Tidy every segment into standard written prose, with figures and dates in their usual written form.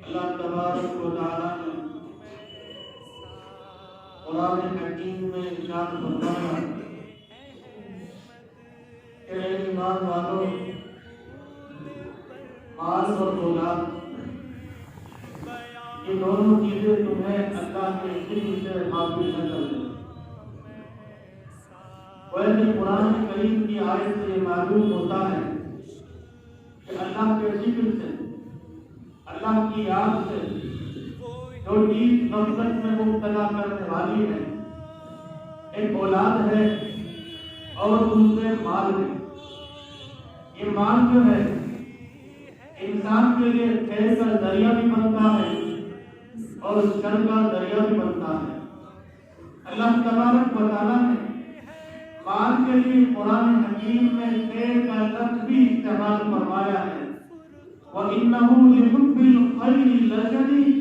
اللہ تبارک و تعالیٰ نے قرآن حکیم میں ارشاد فرمایا کہ اے ایمان والو، مال اور اولاد یہ دونوں چیزیں تمہیں اللہ کے ذکر سے حاصل نہ کر دیں۔ ویسے قرآن کریم کی آیت سے یہ معلوم ہوتا ہے کہ اللہ کے ذکر سے، اللہ کی یاد سے جو چیز غفلت میں مبتلا کرنے والی ہے، ایک اولاد ہے اور دوسرے مال ہے۔ یہ مال جو ہے انسان کے لیے خیر کا ذریعہ بھی بنتا ہے اور شر کا ذریعہ بھی بنتا ہے۔ اللہ تبارک و تعالیٰ نے مال کے لیے قرآن حکیم میں خیر کا لفظ بھی استعمال فرمایا ہے، وَإِنَّهُ لِحُبِّ الْخَيْرِ لَشَدِيدٌ،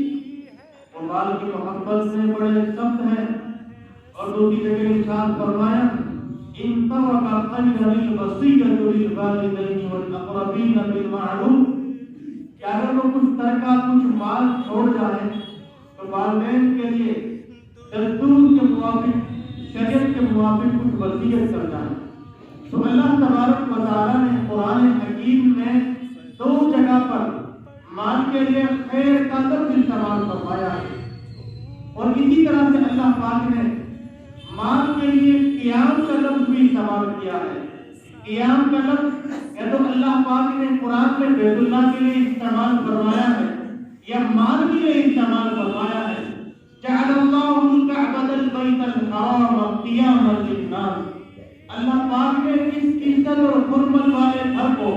وہ مال کی محبت سے بڑے سخت ہے۔ اور دوسری جگہ ارشاد فرمایا إِن تَرَكَ خَيْرًا الْوَصِيَّةُ لِلْوَالِدَيْنِ وَالْأَقْرَبِينَ بِالْمَعْرُوفِ، کہ اگر وہ کچھ ترکہ کچھ مال چھوڑ جائیں تو والدین کے لیے دستور کے موافق، شریعت کے موافق کچھ وصیت کر جائیں۔ تو اللہ تبارک و تعالیٰ نے قرآن حکیم میں دو جگہ پر مال کے لیے خیر کا لفظ استعمال فرمایا ہے، اور اسی طرح سے اللہ پاک نے مال کے لیے قیام کا لفظ بھی استعمال کیا ہے۔ قیام کا لفظ یا تو اللہ پاک نے قرآن میں بیت اللہ کے لیے استعمال فرمایا ہے یا مال کے لیے استعمال فرمایا ہے۔ جعل اللہ الکعبۃ البیت الحرام قیاما للناس، اللہ پاک نے اس عزت اور حرمت والے گھر کو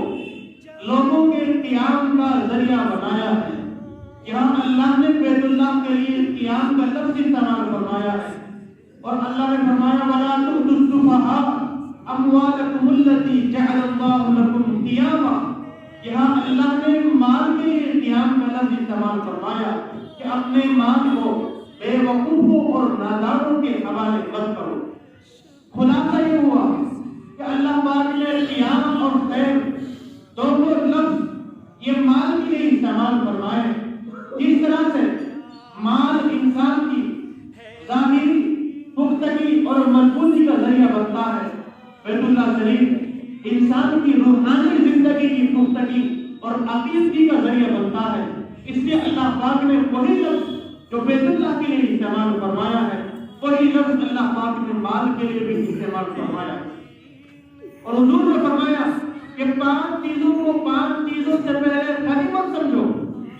لوگوں کے قیام کا ذریعہ بنایا ہے۔ یہاں اللہ نے بیت اللہ کے لیے قیام کا لفظ استعمال فرمایا ہے، اور اللہ نے فرمایا وَلَا تُؤْتُوا السُّفَهَاءَ أَمْوَالَكُمُ الَّتِي جَعَلَ اللَّهُ لَكُمْ قِيَامًا، یہاں اللہ نے مال کے لیے قیام کا لفظ استعمال فرمایا کہ اپنے مال کو بے وقوفوں اور نادانوں کے حوالے مت کرو۔ خلاصہ یہ ہوا کہ اللہ پاک نے قیام اور خیر دونوں لفظ یہ مال کے لیے استعمال فرمائے۔ جس طرح سے مال انسان کی ظاہری پختگی اور مضبوطی کا ذریعہ بنتا ہے، بیت اللہ شریف انسان کی روحانی زندگی کی پختگی اور عقیدگی کا ذریعہ بنتا ہے۔ اس لیے اللہ پاک نے وہی لفظ جو بیت اللہ کے لیے استعمال فرمایا ہے، وہی لفظ اللہ پاک نے مال کے لیے بھی استعمال فرمایا ہے۔ اور حضور نے فرمایا کہ 5 چیزوں کو 5 چیزوں سے پہلے غنیمت سمجھو۔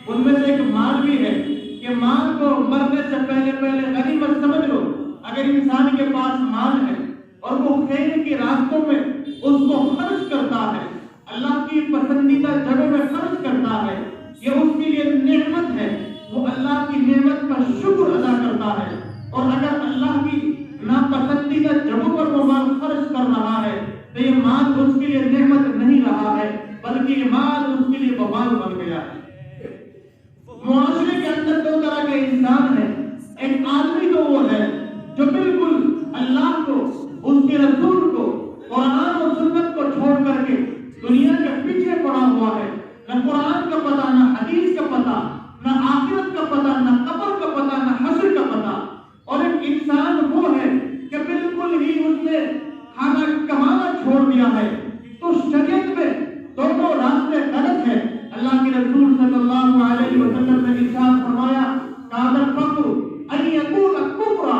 ان میں سے ایک مال بھی ہے کہ مال کو مرنے سے پہلے غنیمت سمجھ لو۔ اگر انسان کے پاس مال ہے اور وہ خیر کے راستوں میں اس کو خرچ کرتا ہے، اللہ کی پسندیدہ جگہوں میں خرچ کرتا ہے، یہ اس کے لیے نعمت ہے، وہ اللہ کی نعمت کا شکر ادا کرتا ہے۔ اور اگر اللہ کی ناپسندیدہ جگہوں پر وہ مال خرچ کر رہا ہے تو یہ مال اس کے لیے نعمت نہیں رہا ہے، بلکہ یہ مال اس کے لیے وبال بن گیا ہے۔ معاشرے کے اندر 2 طرح کے انسان ہیں۔ ایک آدمی تو وہ ہے جو بالکل اللہ کو، اس کے رسول کو، قرآن اور سنت کو چھوڑ کر کے دنیا کے پیچھے پڑا ہوا ہے، نہ قرآن کا پتہ، نہ حدیث کا پتہ، نہ آخرت کا پتہ، نہ قبر کا پتہ، نہ حشر کا پتہ۔ اور ایک انسان وہ ہے کہ بالکل ہی اس نے کھانا کمانا چھوڑ دیا ہے۔ تو شریعت میں دونوں راستے غلط ہیں۔ اللہ کے رسول صلی اللہ علیہ وسلم نے ارشاد فرمایا کان الفقر ان یکون کفرا،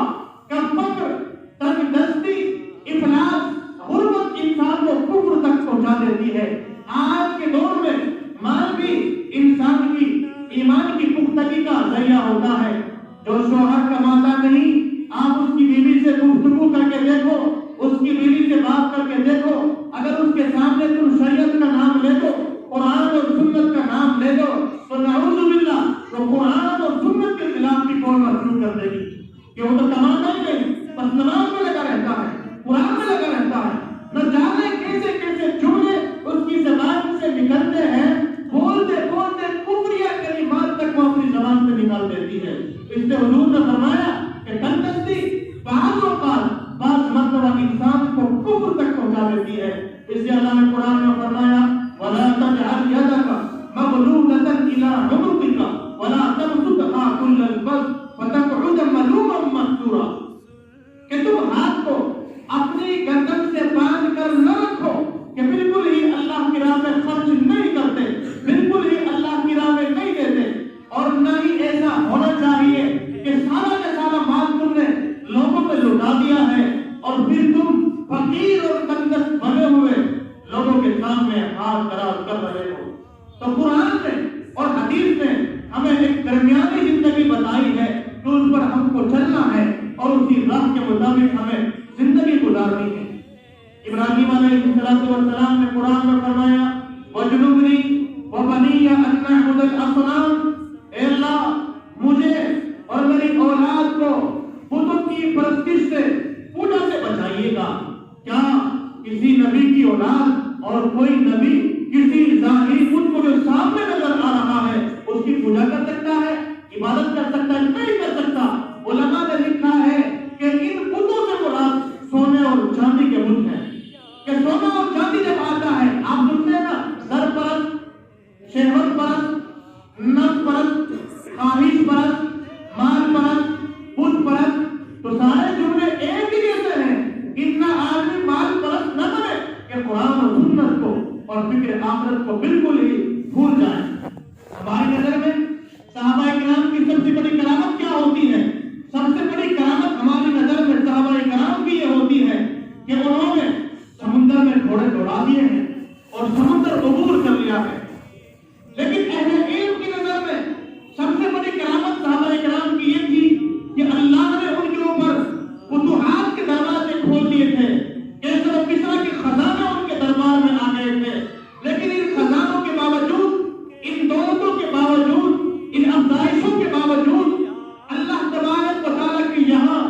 کہ فقر، تنگ دستی، افلاس، غربت انسان کو کفر تک پہنچا دیتی ہے۔ آج کے دور میں مال بھی انسان کی ایمان کی پختگی کا ذریعہ ہوتا ہے، وحدت الشریعت کا نام لے دو، قرآن اور سنت کا نام لے دو، تو نعوذ باللہ تو قرآن اور سنت کے خلاف بھی بولنا شروع کر دے گی کہ وہ تو کمانا ہی نہیں، بس نماز میں لگا رہتا ہے، قرآن میں لگا رہتا ہے، نہ جانے کیسے کیسے جملے اس کی زبان سے نکلتے ہیں، بولتے بولتے کفریہ کلمات تک وہ اپنی زبان سے نکال دیتی ہے۔ اس سے حضور نے فرمایا کہ تندرستی بعض اوقات بعض مرتبہ انسان کو کفر تک پہنچا دیتی ہے۔ اس لیے اللہ نے قرآن میں فرمایا وَلَا تَجْعَلْ يَدَكَ مَغْلُولَةً إِلَىٰ عُنُقِكَ وَلَا تَبْسُطْهَا كُلَّ الْبَسْطِ فَتَقْعُدَ مَلُومًا مَحْسُورًا، کہ تم ہاتھ کو اپنی گردن سے باندھ کر نہ رکھو کہ بالکل ہی اللہ کی راہ میں خرچ نہیں کرتے، بالکل ہی اللہ کی راہ میں نہیں دیتے، اور نہ ہی ایسا ہونا چاہیے کہ سارا کا سارا مال تم نے لوگوں پہ لٹا دیا ہے اور پھر تم فقیر اور تنگست بنے ہوئے لوگوں کے سامنے ہاتھ دراز کر رہے ہو۔ تو قرآن نے اور حدیث نے ہمیں ایک درمیانی زندگی بتائی ہے کہ اس پر ہم کو چلنا ہے اور اسی راہ کے مطابق ہمیں زندگی گزارنی ہے۔ ابراہیم علیہ السلام نے قرآن میں فرمایا وَجْنُبْنِي وَبَنِيَّ أَن نَّعْبُدَ الْأَصْنَامَ، اے اللہ مجھے اور میری اولاد کو بتوں کی پرستش سے پوجا سے بچائیے گا۔ کیا کسی نبی کی اولاد اور کوئی نبی کسی ظاہری بت کو جو سامنے نظر آ رہا ہے اس کی پوجا کر سکتا ہے، عبادت کر سکتا ہے؟ نہیں کر سکتا۔ علماء نے لکھا ہے کہ ان بتوں سے مراد سونے اور چاندی کے بت ہیں، کہ سونا اور چاندی جب آتا ہے آپ سنتے ہیں نا، زر پرست، شہوت پرست، نفس پرست، خواہش پرست، مال پرست، بت پرست، تو سارے جملے ایک ہی جیسے ہیں۔ اتنا آدمی مال پرست نہ بنے کہ قرآن اور سنت کو اور فکر آخرت کو بالکل ہی بھول جائیں۔ ہماری نظر میں صحابہ کرام کی سب سے بڑی کرامت کیا ہوتی ہے؟ سب سے بڑی کرامت ہماری نظر میں صحابہ کرام کی یہ ہوتی ہے کہ انہوں نے سمندر میں گھوڑے دوڑا دیے ہیں اور سمندر عبور کر لیا ہے۔ لیکن اہل علم کی نظر میں سب سے بڑی کرامت صحابہ کرام کی یہ تھی کہ اللہ نے ان کے اوپر فتوحات کے دروازے کھول دیے تھے، کیسر و کسریٰ کے خزانے ان کے دربار میں آ گئے تھے، لیکن ان خزانوں کے باوجود، ان دولتوں کے باوجود، ان افزائشوں کے باوجود اللہ تبارک و تعالیٰ کی یہاں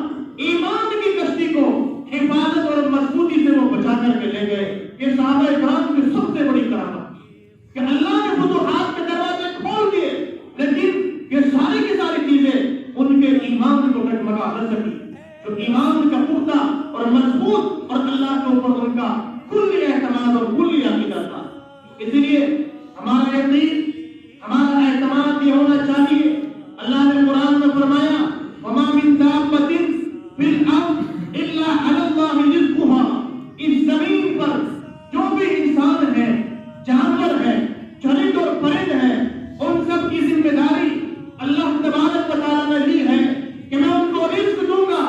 ایمان کی کشتی کو حفاظت اور مضبوطی سے وہ بچا کر کے لے گئے۔ یہ صحابہ کرام کی سب سے بڑی کرامت کہ اللہ نے فتوحات کے دروازے کھول دیے، لیکن یہ ساری کی ساری چیزیں ان کے ایمان کو ڈگمگا نہ سکی۔ جو ایمان کا پختہ اور مضبوط اور اللہ کے اوپر ان کا کلی اعتماد اور کلی عقیدہ تھا۔ اس لیے ہمارا یقین، ہمارا اعتماد یہ ہونا چاہیے۔ اللہ نے قرآن میں فرمایا وَمَا مِن دَابَّةٍ فِي الْأَرْضِ إِلَّا عَلَى اللَّهِ رِزْقُهَا، اس زمین پر جو بھی انسان ہے، جانور ہے، چرند اور پرند ہے، ان سب کی ذمہ داری اللہ تبارک و تعالیٰ نے لی ہے کہ میں ان کو رزق دوں گا،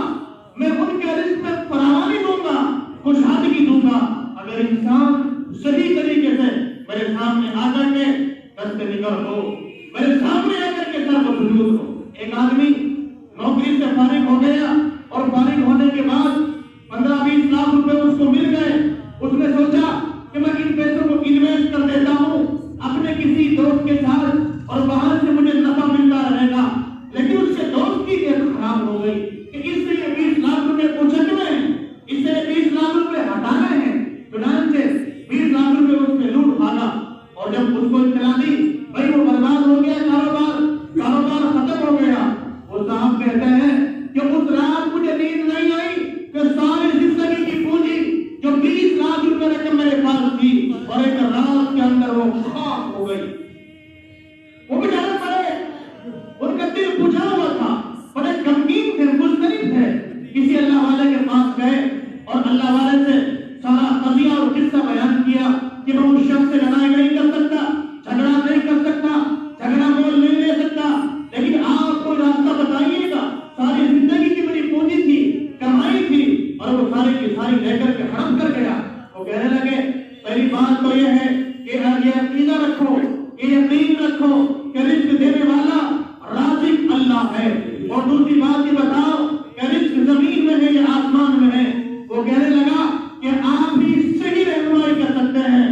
میں ان کے رزق میں فراوانی دوں گا، خوشحالی دوں گا، اگر انسان صحیح طریقے سے میرے سامنے آ کر کے دست نگر ہو، میرے سامنے آ کر کے سر کو سجود ہو۔ ایک آدمی نوکری سے فارغ ہو گیا اور فارغ ہونے کے بعد 15-20 لاکھ روپے اس کو مل گئے۔ اس نے سوچا کہ میں ان پیسوں کو انویسٹ کر دیتا ہوں اپنے کسی دوست کے ساتھ اور وہاں سے مجھے نفع ملتا رہے گا، لیکن اس کے دوست کی نیت خراب ہو گئی کہ اس سے یہ 20 لاکھ روپے اچکنے ہیں، اس سے 20 لاکھ روپے ہٹانے ہیں، چنانچہ 20 لاکھ روپے اس نے لوٹ بھاگا، اور جب اس کو اطلاع دی بھائی وہ برباد ہو گیا، کاروبار ختم ہو گیا، وہ صاحب کہتے ہیں کہ اس رات مجھے نیند نہیں آئی کہ ساری زندگی کی پونجی جو 20 لاکھ روپے رقم میرے پاس تھی اور ایک رات کے اندر وہ خاک ہو گئی۔ وہ بیچارے پڑے، ان کا دل بجھا ہوا تھا، بڑے غمگین تھے، مضطرب تھے، کسی اللہ والے کے پاس گئے اور اللہ والے سے سارا قضیہ اور قصہ بیان کیا کہ میں اس شخص سے لڑائی نہیں کر سکتا، جھگڑا نہیں کر سکتا، جھگڑا مول نہیں لے سکتا، لیکن آپ کو راستہ بتائیے گا، ساری زندگی کی بڑی پونجی تھی، کمائی تھی، اور وہ ساری کی ساری لے کر کے حرم کر گیا۔ وہ کہنے لگے پہلی بات تو یہ ہے کہ یہ عقیدہ رکھو، یہ یقین رکھو کہ رزق دینے والا رازق اللہ ہے، اور دوسری بات یہ بتاؤ کہ رزق زمین میں ہے یا آسمان میں ہے۔ وہ کہنے لگا کہ آپ ہی صحیح رہنمائی کر سکتے ہیں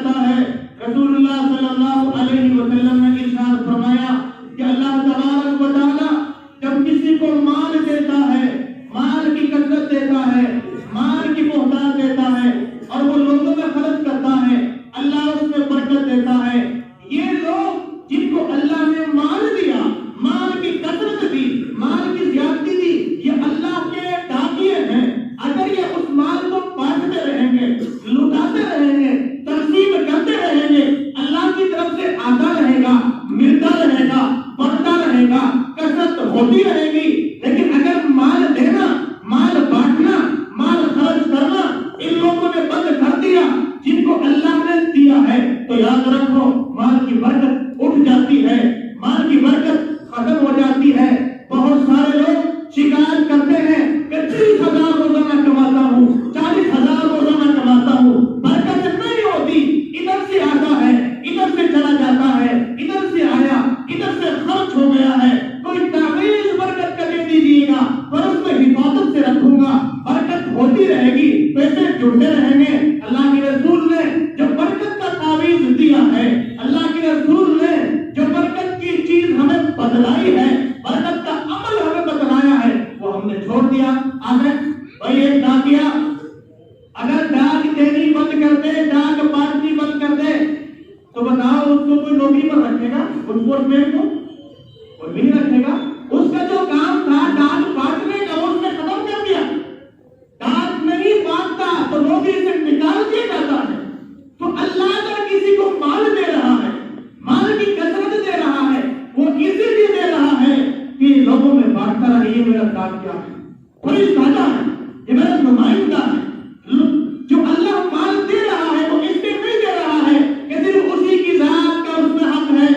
جاتا ہے. رسول اللہ صلی اللہ علیہ وسلم نے ارشاد فرمایا کہ اللہ تبارک و تعالیٰ جب کسی کو مال دیتا ہے، مال کی کثرت دیتا ہے، مال کی بہتات دیتا ہے اور وہ لوگوں میں خرچ کرتا ہے، اللہ اس میں برکت دیتا ہے. یہ لوگ جن کو اللہ نے مال دیا، مال کی کثرت دی، مال کی زیادتی دی، یہ اللہ کے ڈاکیے ہیں. اگر یہ اس مال کو بانٹتے رہیں گے، لٹاتے رہیں گے، تقسیم کرتے رہیں گے، اللہ کی طرف سے آتا رہے گا، ملتا رہے گا، بڑھتا رہے گا، کثرت ہوتی رہے گی. لیکن اگر مال دینا، مال بانٹنا، مال خرچ کرنا ان لوگوں نے بند کر دیا جن کو اللہ نے دیا ہے، تو یاد رکھو مال کی برکت اٹھ جاتی ہے، مال کی برکت ختم ہو جاتی ہے. بہت سارے لوگ شکایت کرتے ہیں کہ 30,000 روزانہ کماتا ہوں، 40,000 روزانہ کماتا ہوں، برکت نہیں ہوتی. ادھر سے آتا ہے، ادھر سے چلا جاتا ہے، ادھر سے آیا، ادھر سے خرچ ہو گیا ہے. کوئی تعویذ برکت کا دے دیجیے گا اور اس میں حفاظت سے رکھوں گا، برکت ہوتی رہے گی، پیسے جڑتے رہیں گے. اللہ کے رسول نے جو برکت کا تعویذ دیا ہے، اللہ کے رسول نے جو برکت کی چیز ہمیں بتلائی ہے، برکت کا عمل ہمیں بتلایا ہے، وہ ہم نے چھوڑ دیا. آگے بھائی ایک ڈاکیا اگر ڈاک دینی بند کر دے، ڈاک بانٹنی بند کر دے، تو بتاؤ اس کو کوئی نوکری پر رکھے گا؟ انفورسمنٹ کو کوئی بھی نہیں رکھے گا. اس کا جو کام تھا ڈاک بانٹنے کا اس نے ختم کر دیا. ڈاک نہیں بانٹتا تو نوکری سے نکال دیا جاتا ہے. تو اللہ اگر کسی کو مال دے رہا ہے، مال کی کثرت دے رہا ہے، وہ اسی لیے دے رہا ہے کہ لوگوں میں بانٹتا رہے. یہ میرا کام کیا ہے؟ کوئی سادہ ہے، یہ میرا نمائندہ ہے. جو اللہ مال دے رہا ہے وہ اس لیے نہیں دے رہا ہے کہ صرف اسی کی ذات کا اس میں حق ہے،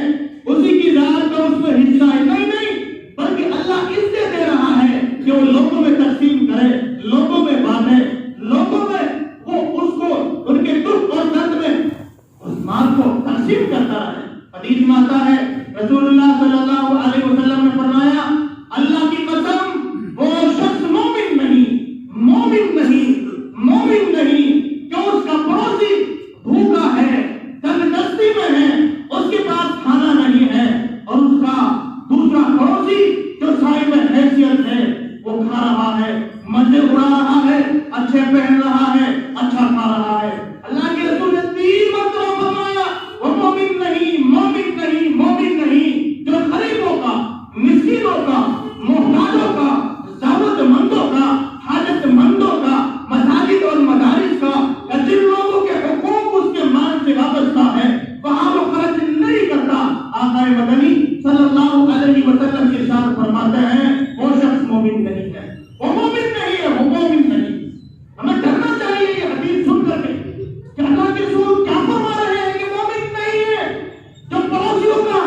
اسی کی ذات کا اس میں حصہ ہے. نہیں، بلکہ اللہ اس سے دے رہا ہے کہ وہ لوگوں میں تقسیم کرے، لوگوں میں بانٹے، لوگوں میں وہ اس کو ان کے دکھ اور درد میں اس مال کو تقسیم کرتا رہے. حدیث میں آتا ہے رسول اللہ صلی اللہ علیہ وسلم نے فرمایا اللہ کی قسم وہ شخص مومن نہیں، مومن نہیں، مومن نہیں کہ اس کا پڑوسی بھوکا ہے، تنگ دستی میں ہے، اس کے پاس کھانا نہیں ہے، اور اس کا دوسرا پڑوسی جو صاحب حیثیت ہے وہ کھا رہا ہے، مزے اڑا رہا ہے، اچھے پہن رہا ہے، اچھا کھا رہا ہے. اللہ کے رسول نے 3 مرتبہ فرمایا وہ مومن نہیں، مومن نہیں، مومن نہیں. جو غریبوں کا، مسکینوں کا، محتاجوں کا، ضرورت مندوں کا، حاجت مندوں کا، مساجد اور مدارس کا، جن لوگوں کے حقوق اس کے مال سے وابستہ ہے، وہاں وہ خرچ نہیں کرتا. آقا مدنی صلی اللہ علیہ وسلم ارشاد فرماتے ہیں وہ شخص مومن نہیں ہے، وہ مومن نہیں ہے، وہ مومن نہیں. ہمیں ڈرنا چاہیے یہ حدیث سن کر کے کہ اللہ کے رسول کیا فرما رہے ہیں کہ مومن نہیں ہے جو پڑوسیوں کا،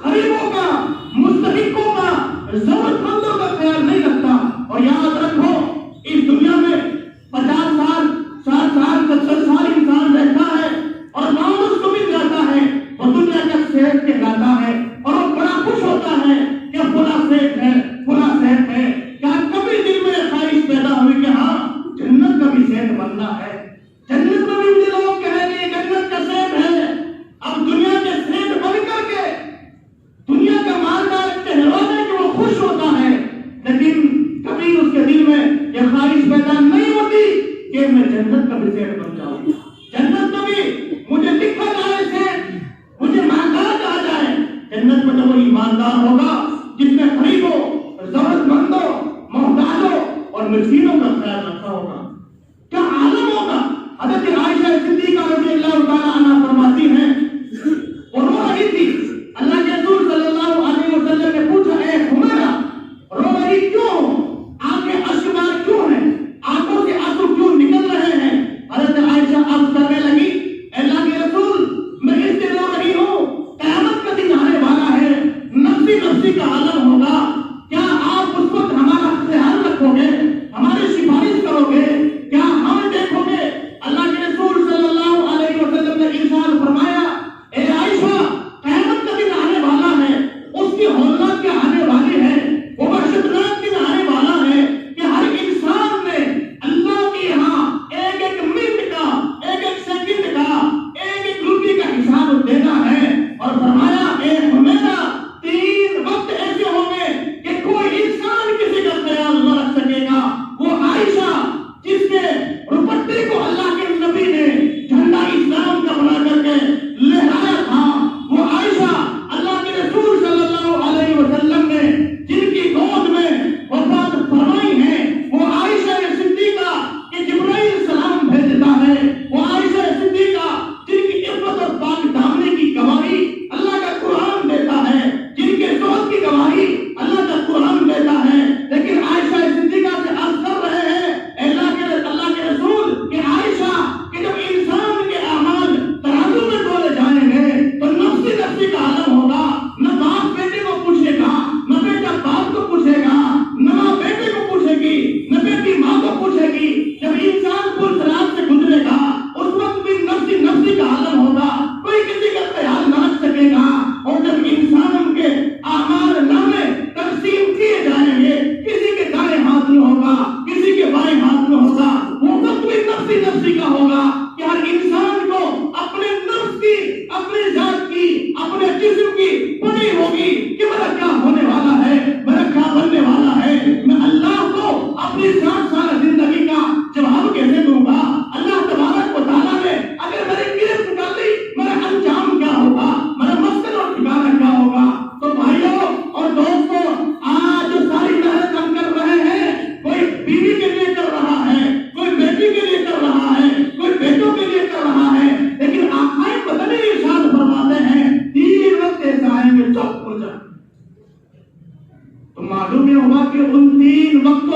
غریبوں کا، مستحقوں کا، ضرورت مندوں کا خیال نہیں رکھتا. اور یاد رکھو اس دنیا میں 50 سال، 60 سال، 70 سال انسان رہتا ہے اور نام اس کو مل جاتا ہے، وہ دنیا کا صحت کہلاتا ہے اور وہ بڑا خوش ہوتا ہے کہ فلاں صحت ہے، فلاں صحت ہے. کیا کبھی دل میں خواہش پیدا ہوئی کہ ہاں جنت کا بھی صحت بننا ہے، جنت میں بھی مجھے لوگ کہیں گے جنت کا صحت ہے. اب دنیا کے صحت بن کر کے دنیا کا مالدار کہلوانے کہ وہ خوش ہوتا ہے، لیکن کبھی اس کے دل میں یہ خواہش پیدا نہیں ہوتی کہ میں جنت کا بھی صحت بن جاؤں، جنت میں بھی مجھے لکھا جائے صحت، مجھے مالدار کہا جائے. جنت میں تو وہ ایماندار ہوگا جس نے غریبوں، ضرورت مندوں، محتاجوں اور مسکینوں کا خیال رکھا ہوگا. کیا عالم ہوگا. حضرت عائشہ صدیقہ رضی اللہ تعالیٰ عنہا فرماتی ہیں وہ رو رہی تھی. اللہ کے رسول صلی اللہ علیہ وسلم نے پوچھا اے حمیرہ رو رہی کیوں، آنکھیں اشکبار کیوں ہیں، آنکھوں سے آنسو کیوں نکل رہے ہیں. حضرت عائشہ عرض کرنے لگی اللہ کے رسول میں اس لیے رو رہی ہوں قیامت کا دن آنے والا ہے، نفسی نفسی کا عالم ہوگا. کیا آپ اس وقت ہمارا خیال رکھو گے، ہمارے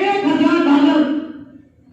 $1,000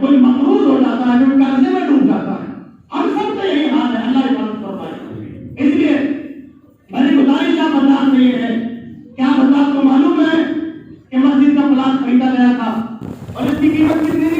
کوئی مقروض ہو جاتا ہے، کوئی قرضے میں ڈوب جاتا ہے. ہم سب کا یہی حال ہے. اللہ حفاظت فرمائے. اس لیے میری گزارش آپ حضرات سے یہ ہے کہ آپ حضرات کو معلوم ہے کہ مسجد کا پلاٹ خریدا گیا تھا اور اس کی قیمت کتنی